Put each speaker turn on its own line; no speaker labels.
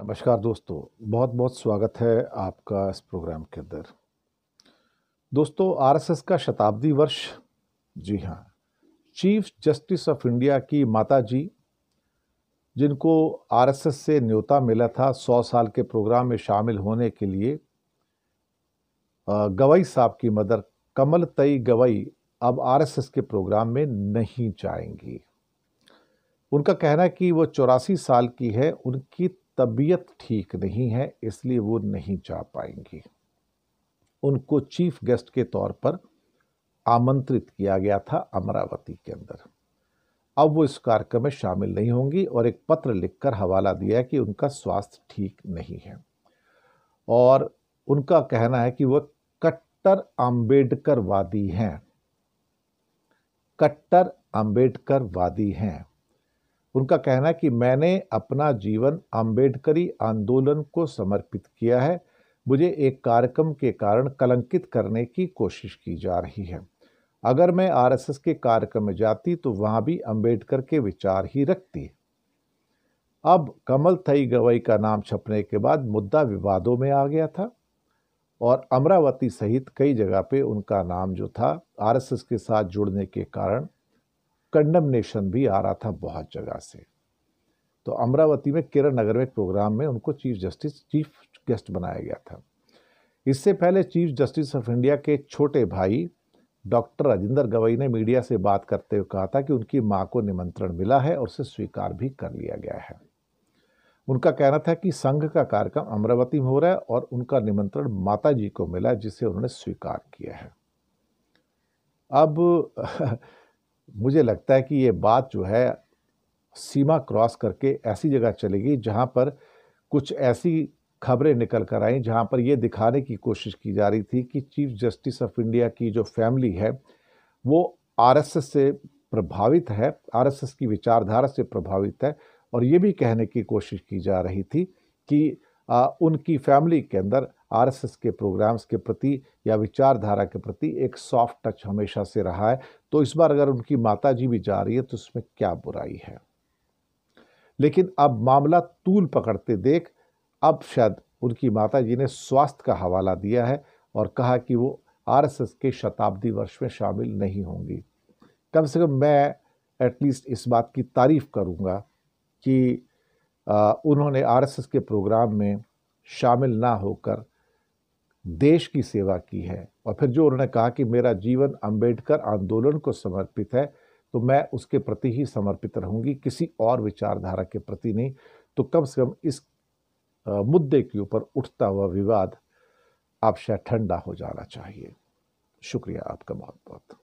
नमस्कार दोस्तों, बहुत बहुत स्वागत है आपका इस प्रोग्राम के अंदर। दोस्तों, आरएसएस का शताब्दी वर्ष, जी हाँ, चीफ जस्टिस ऑफ इंडिया की माता जी, जिनको आरएसएस से न्योता मिला था 100 साल के प्रोग्राम में शामिल होने के लिए, गवई साहब की मदर कमलतई गवई अब आरएसएस के प्रोग्राम में नहीं जाएंगी। उनका कहना है कि वो 84 साल की है, उनकी तबीयत ठीक नहीं है, इसलिए वो नहीं जा पाएंगी। उनको चीफ गेस्ट के तौर पर आमंत्रित किया गया था अमरावती के अंदर। अब वो इस कार्यक्रम में शामिल नहीं होंगी और एक पत्र लिखकर हवाला दिया है कि उनका स्वास्थ्य ठीक नहीं है और उनका कहना है कि वह कट्टर अंबेडकरवादी हैं। कट्टर अंबेडकरवादी हैं। उनका कहना है कि मैंने अपना जीवन अंबेडकरी आंदोलन को समर्पित किया है। मुझे एक कार्यक्रम के कारण कलंकित करने की कोशिश की जा रही है। अगर मैं आरएसएस के कार्यक्रम में जाती तो वहां भी अंबेडकर के विचार ही रखती। अब कमलतई गवई का नाम छपने के बाद मुद्दा विवादों में आ गया था और अमरावती सहित कई जगह पे उनका नाम जो था आरएसएस के साथ जुड़ने के कारण कंडमनेशन भी आ रहा था बहुत जगह से। तो अमरावती में किरण नगर में एक प्रोग्राम में उनको चीफ गेस्ट बनाया गया था। इससे पहले चीफ जस्टिस ऑफ इंडिया के छोटे भाई डॉक्टर राजेंद्र गवई ने मीडिया से बात करते हुए कहा था कि उनकी मां को निमंत्रण मिला है और उसे स्वीकार भी कर लिया गया है। उनका कहना था कि संघ का कार्यक्रम अमरावती में हो रहा है और उनका निमंत्रण माता जी को मिला, जिसे उन्होंने स्वीकार किया है। अब मुझे लगता है कि ये बात जो है सीमा क्रॉस करके ऐसी जगह चलेगी जहां पर कुछ ऐसी खबरें निकल कर आई जहां पर यह दिखाने की कोशिश की जा रही थी कि चीफ जस्टिस ऑफ इंडिया की जो फैमिली है वो आरएसएस से प्रभावित है, आरएसएस की विचारधारा से प्रभावित है और ये भी कहने की कोशिश की जा रही थी कि उनकी फैमिली के अंदर आरएसएस के प्रोग्राम्स के प्रति या विचारधारा के प्रति एक सॉफ्ट टच हमेशा से रहा है। तो इस बार अगर उनकी माता जी भी जा रही है तो उसमें क्या बुराई है। लेकिन अब मामला तूल पकड़ते देख अब शायद उनकी माता जी ने स्वास्थ्य का हवाला दिया है और कहा कि वो आरएसएस के शताब्दी वर्ष में शामिल नहीं होंगी। कम से कम मैं एटलीस्ट इस बात की तारीफ करूंगा कि उन्होंने आरएसएस के प्रोग्राम में शामिल ना होकर देश की सेवा की है और फिर जो उन्होंने कहा कि मेरा जीवन अंबेडकर आंदोलन को समर्पित है, तो मैं उसके प्रति ही समर्पित रहूंगी, किसी और विचारधारा के प्रति नहीं। तो कम से कम इस मुद्दे के ऊपर उठता हुआ विवाद अब शायद ठंडा हो जाना चाहिए। शुक्रिया आपका बहुत बहुत।